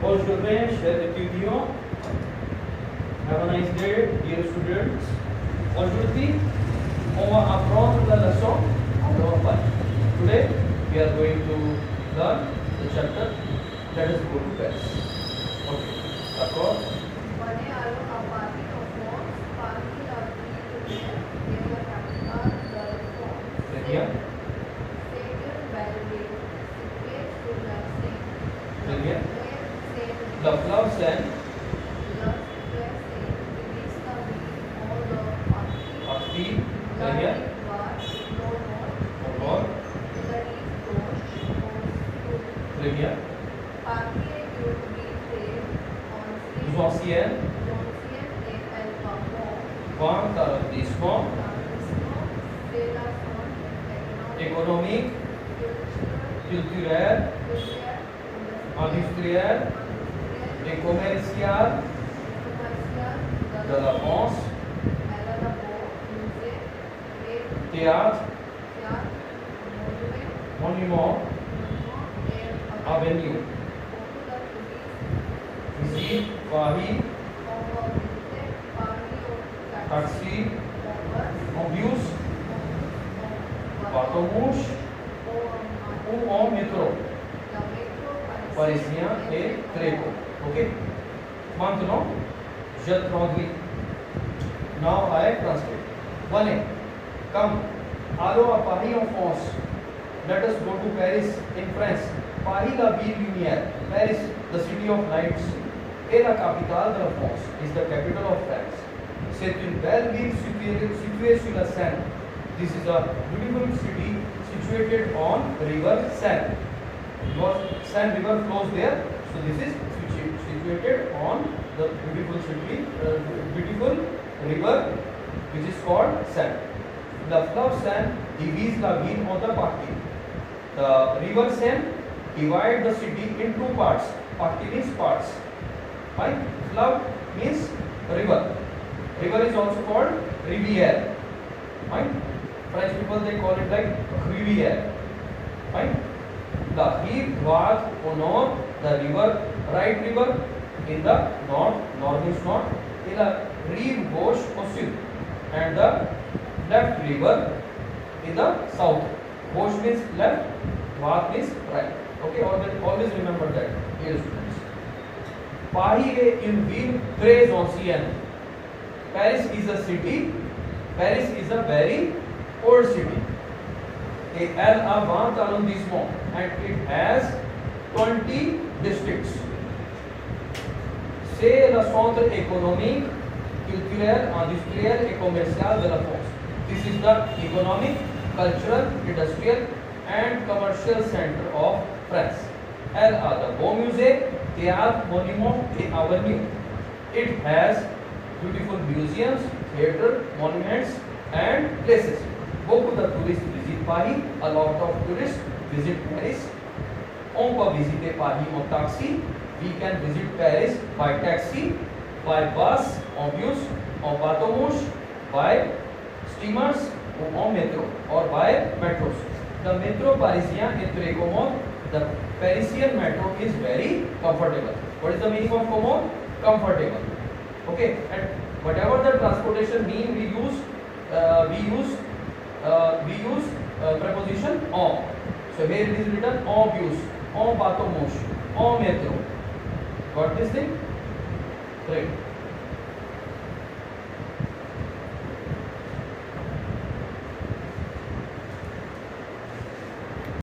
Bonjour, chers étudiants. Have a nice day, dear students. Aujourd'hui, on va apprendre la leçon numéro 5. Today, we are going to learn the chapter that is go to Paris. Okay, d'accord. Très bien. Très bien. The flowers and partie. Très bien. Encore. Très bien. Plus ancienne. Vente arrondissement. Économique. Culturel. Industriel et commercial de la France, théâtre, monument, avenue, visite, Paris, taxi, bus, bateau-mouche ou en métro, parisien et tréco. Ok? Maintenant, je traduis. Now I translate. 1. Come. Allons à Paris en France. Let us go to Paris in France. Paris la ville lumière. Paris, the city of lights, est la capitale de la France. Is the capital of France. C'est une belle ville située sur la Seine. This is a beautiful city situated on river Seine. Because Seine river flows there, so this is situated on the beautiful city, beautiful river which is called Seine. The fleuve Seine divides la ville en deux parties. The river Seine divides the city in two parts. Partie means parts. Right? Fleuve means river. River is also called rivière. Right? French people they call it like rivière. Right? The rive droite au nord, the river, right river in the north, north is north, in the rive gauche au sud, and the left river in the south. Gauche means left, droite means right. Okay, always remember that, dear students. Paris est une ville très ancienne. Paris is a city. Paris is a very old city. Elle a 20 arrondissements and it has 20 districts. C'est le centre économique, culturel, industriel et commercial de la France. This is the economic, cultural, industrial and commercial center of France. Elle a de beaux musées, théâtres, monuments et avenues. It has beautiful museums, theatre, monuments and places. Beaucoup de touristes visitent Paris. A lot of tourists visit Paris. On peut visiter Paris en taxi. We can visit Paris by taxi, by bus, en bus, en bateau-mouche, by steamers ou en métro, or by metros. The metro parisien est très commode. The Parisian metro is very comfortable. What is the meaning of commode? Comfortable. Okay, and whatever the transportation mean we use preposition en. So here it is written en bus, en bateau-mouche, en métro. Got this thing? Great.